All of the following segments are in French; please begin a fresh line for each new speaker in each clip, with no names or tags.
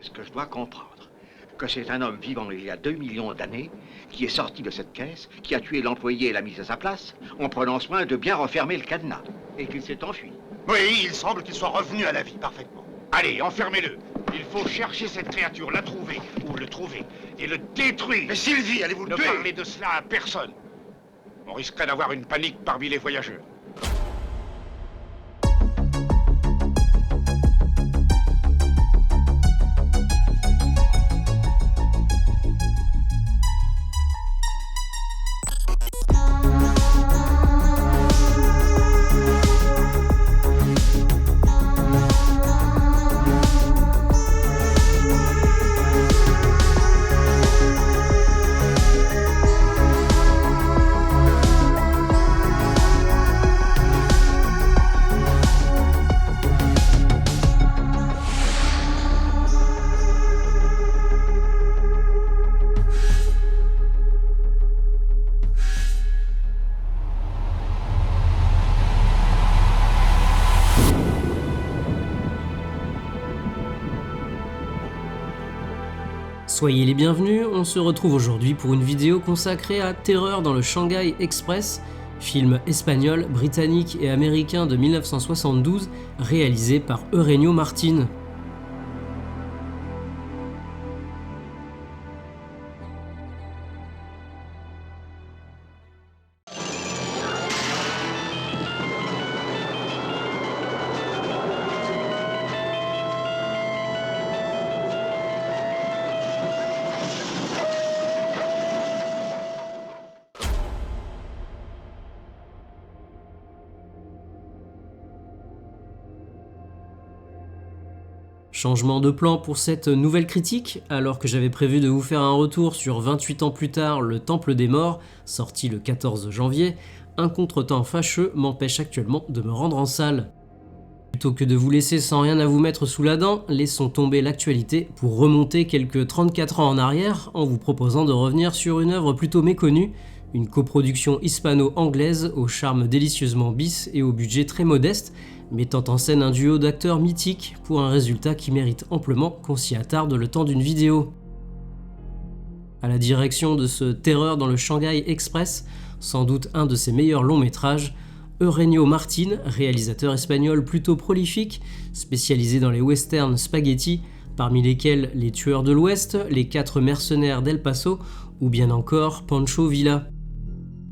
Est-ce que je dois comprendre que c'est un homme vivant il y a 2 millions d'années qui est sorti de cette caisse, qui a tué l'employé et l'a mis à sa place, en prenant soin de bien refermer le cadenas, et qu'il s'est enfui?
Oui, il semble qu'il soit revenu à la vie, parfaitement. Allez, enfermez-le. Il faut chercher cette créature, la trouver, ou le trouver, et le détruire.
Mais Sylvie, allez-vous le tuer?
Ne parlez de cela à personne. On risquerait d'avoir une panique parmi les voyageurs.
Soyez les bienvenus, on se retrouve aujourd'hui pour une vidéo consacrée à Terreur dans le Shanghai Express, film espagnol, britannique et américain de 1972 réalisé par Eugenio Martin. Changement de plan pour cette nouvelle critique, alors que j'avais prévu de vous faire un retour sur 28 ans plus tard, Le Temple des Morts, sorti le 14 janvier, un contretemps fâcheux m'empêche actuellement de me rendre en salle. Plutôt que de vous laisser sans rien à vous mettre sous la dent, laissons tomber l'actualité pour remonter quelques 34 ans en arrière en vous proposant de revenir sur une œuvre plutôt méconnue, une coproduction hispano-anglaise au charme délicieusement bis et au budget très modeste, mettant en scène un duo d'acteurs mythiques pour un résultat qui mérite amplement qu'on s'y attarde le temps d'une vidéo. À la direction de ce Terreur dans le Shanghai Express, sans doute un de ses meilleurs longs métrages, Eugenio Martin, réalisateur espagnol plutôt prolifique, spécialisé dans les westerns spaghetti, parmi lesquels Les Tueurs de l'Ouest, Les 4 mercenaires d'El Paso ou bien encore Pancho Villa.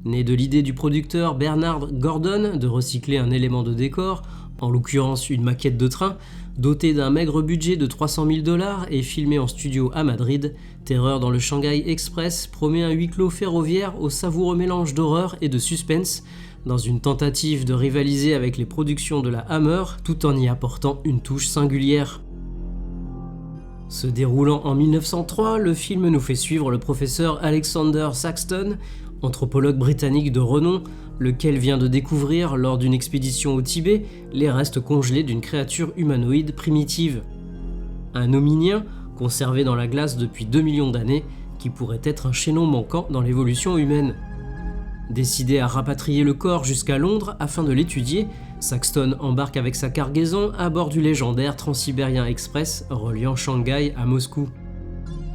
Né de l'idée du producteur Bernard Gordon de recycler un élément de décor, en l'occurrence une maquette de train, doté d'un maigre budget de 300 000 $ et filmé en studio à Madrid, Terreur dans le Shanghai Express promet un huis clos ferroviaire au savoureux mélange d'horreur et de suspense, dans une tentative de rivaliser avec les productions de la Hammer, tout en y apportant une touche singulière. Se déroulant en 1903, le film nous fait suivre le professeur Alexander Saxton, anthropologue britannique de renom, lequel vient de découvrir, lors d'une expédition au Tibet, les restes congelés d'une créature humanoïde primitive. Un hominien, conservé dans la glace depuis 2 millions d'années, qui pourrait être un chaînon manquant dans l'évolution humaine. Décidé à rapatrier le corps jusqu'à Londres afin de l'étudier, Saxton embarque avec sa cargaison à bord du légendaire Transsibérien Express reliant Shanghai à Moscou.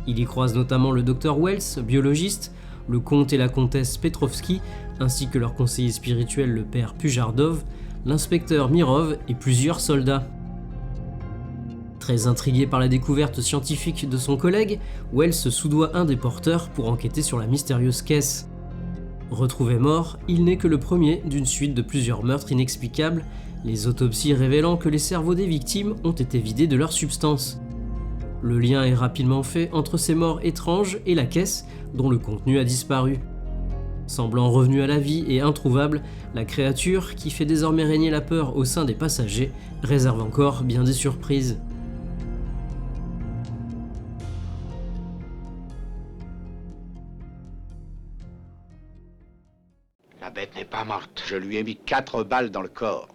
Il y croise notamment le Dr Wells, biologiste, le comte et la comtesse Petrovski, ainsi que leur conseiller spirituel le père Pujardov, l'inspecteur Mirov et plusieurs soldats. Très intrigué par la découverte scientifique de son collègue, Wells soudoie un des porteurs pour enquêter sur la mystérieuse caisse. Retrouvé mort, il n'est que le premier d'une suite de plusieurs meurtres inexplicables, les autopsies révélant que les cerveaux des victimes ont été vidés de leur substance. Le lien est rapidement fait entre ces morts étranges et la caisse, dont le contenu a disparu. Semblant revenue à la vie et introuvable, la créature, qui fait désormais régner la peur au sein des passagers, réserve encore bien des surprises.
La bête n'est pas morte.
Je lui ai mis 4 balles dans le corps.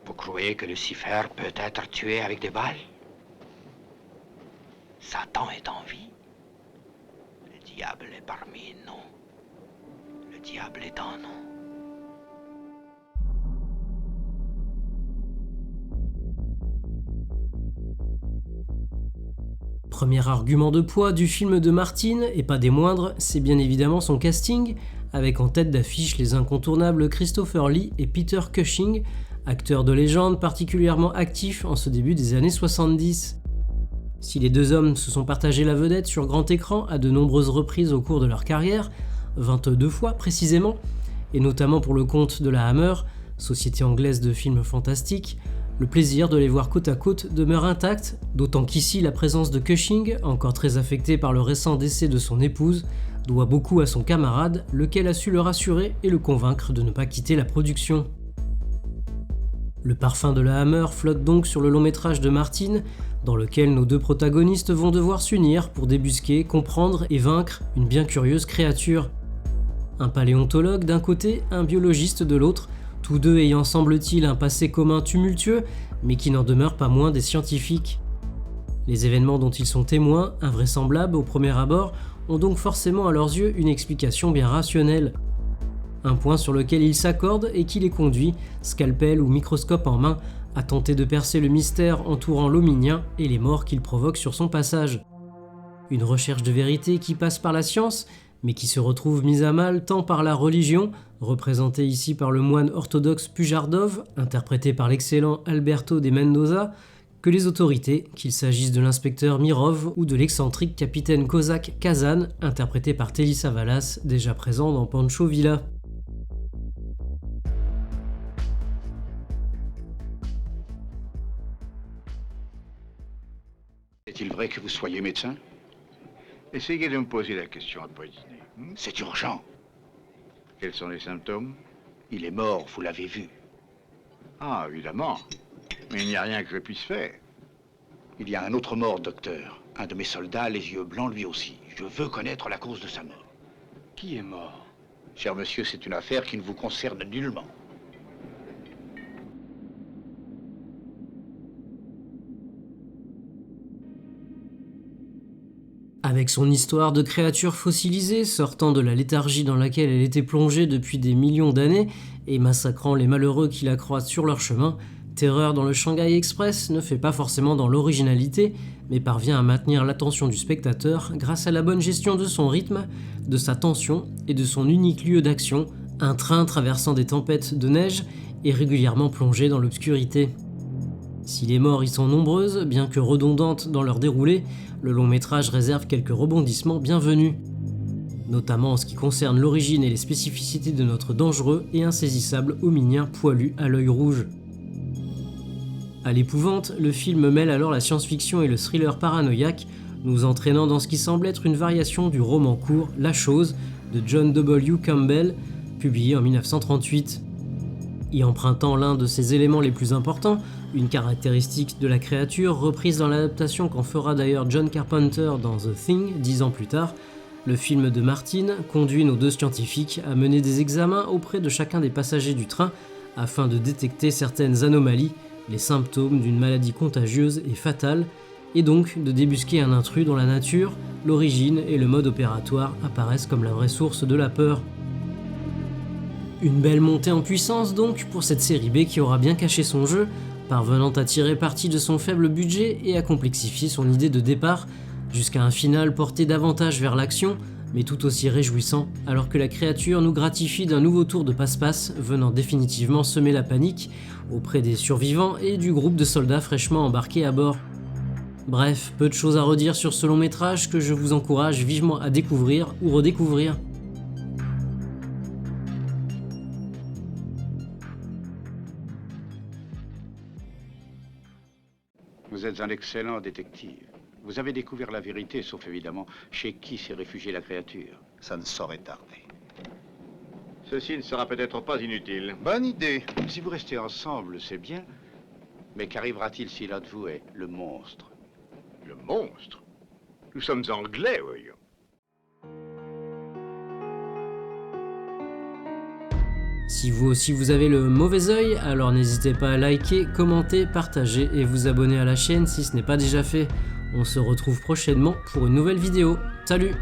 Vous croyez que Lucifer peut être tué avec des balles? Satan est en vie. Le diable est parmi nous. Le diable est en nous.
Premier argument de poids du film de Martin, et pas des moindres, c'est bien évidemment son casting, avec en tête d'affiche les incontournables Christopher Lee et Peter Cushing, acteurs de légende particulièrement actifs en ce début des années 70. Si les deux hommes se sont partagés la vedette sur grand écran à de nombreuses reprises au cours de leur carrière, 22 fois précisément, et notamment pour le compte de la Hammer, société anglaise de films fantastiques, le plaisir de les voir côte à côte demeure intact, d'autant qu'ici la présence de Cushing, encore très affecté par le récent décès de son épouse, doit beaucoup à son camarade, lequel a su le rassurer et le convaincre de ne pas quitter la production. Le parfum de la Hammer flotte donc sur le long métrage de Martin, dans lequel nos deux protagonistes vont devoir s'unir pour débusquer, comprendre et vaincre une bien curieuse créature. Un paléontologue d'un côté, un biologiste de l'autre, tous deux ayant semble-t-il un passé commun tumultueux, mais qui n'en demeure pas moins des scientifiques. Les événements dont ils sont témoins, invraisemblables au premier abord, ont donc forcément à leurs yeux une explication bien rationnelle. Un point sur lequel ils s'accordent et qui les conduit, scalpel ou microscope en main, à tenter de percer le mystère entourant l'hominien et les morts qu'il provoque sur son passage. Une recherche de vérité qui passe par la science, mais qui se retrouve mise à mal tant par la religion, représentée ici par le moine orthodoxe Pujardov, interprété par l'excellent Alberto de Mendoza, que les autorités, qu'il s'agisse de l'inspecteur Mirov ou de l'excentrique capitaine cosaque Kazan, interprété par Telly Savalas, déjà présent dans Pancho Villa.
Est-il vrai que vous soyez médecin?
Essayez de me poser la question après dîner.
C'est urgent.
Quels sont les symptômes?
Il est mort, vous l'avez vu.
Ah, évidemment. Mais il n'y a rien que je puisse faire.
Il y a un autre mort, docteur. Un de mes soldats, les yeux blancs lui aussi. Je veux connaître la cause de sa mort.
Qui est mort?
Cher monsieur, c'est une affaire qui ne vous concerne nullement.
Avec son histoire de créature fossilisée, sortant de la léthargie dans laquelle elle était plongée depuis des millions d'années et massacrant les malheureux qui la croisent sur leur chemin, Terreur dans le Shanghai Express ne fait pas forcément dans l'originalité, mais parvient à maintenir l'attention du spectateur grâce à la bonne gestion de son rythme, de sa tension et de son unique lieu d'action, un train traversant des tempêtes de neige et régulièrement plongé dans l'obscurité. Si les morts y sont nombreuses, bien que redondantes dans leur déroulé, le long métrage réserve quelques rebondissements bienvenus, notamment en ce qui concerne l'origine et les spécificités de notre dangereux et insaisissable hominien poilu à l'œil rouge. À l'épouvante, le film mêle alors la science-fiction et le thriller paranoïaque, nous entraînant dans ce qui semble être une variation du roman court La Chose de John W. Campbell, publié en 1938. Y empruntant l'un de ses éléments les plus importants, une caractéristique de la créature reprise dans l'adaptation qu'en fera d'ailleurs John Carpenter dans The Thing 10 ans plus tard, le film de Martin conduit nos deux scientifiques à mener des examens auprès de chacun des passagers du train afin de détecter certaines anomalies, les symptômes d'une maladie contagieuse et fatale, et donc de débusquer un intrus dont la nature, l'origine et le mode opératoire apparaissent comme la vraie source de la peur. Une belle montée en puissance donc pour cette série B qui aura bien caché son jeu, parvenant à tirer parti de son faible budget et à complexifier son idée de départ, jusqu'à un final porté davantage vers l'action, mais tout aussi réjouissant, alors que la créature nous gratifie d'un nouveau tour de passe-passe venant définitivement semer la panique auprès des survivants et du groupe de soldats fraîchement embarqués à bord. Bref, peu de choses à redire sur ce long métrage que je vous encourage vivement à découvrir ou redécouvrir.
Vous êtes un excellent détective. Vous avez découvert la vérité, sauf évidemment chez qui s'est réfugiée la créature. Ça ne saurait tarder.
Ceci ne sera peut-être pas inutile.
Bonne idée. Si vous restez ensemble, c'est bien. Mais qu'arrivera-t-il si l'un de vous est le monstre?
Le monstre? Nous sommes anglais, voyons.
Si vous aussi vous avez le mauvais œil, alors n'hésitez pas à liker, commenter, partager et vous abonner à la chaîne si ce n'est pas déjà fait. On se retrouve prochainement pour une nouvelle vidéo. Salut!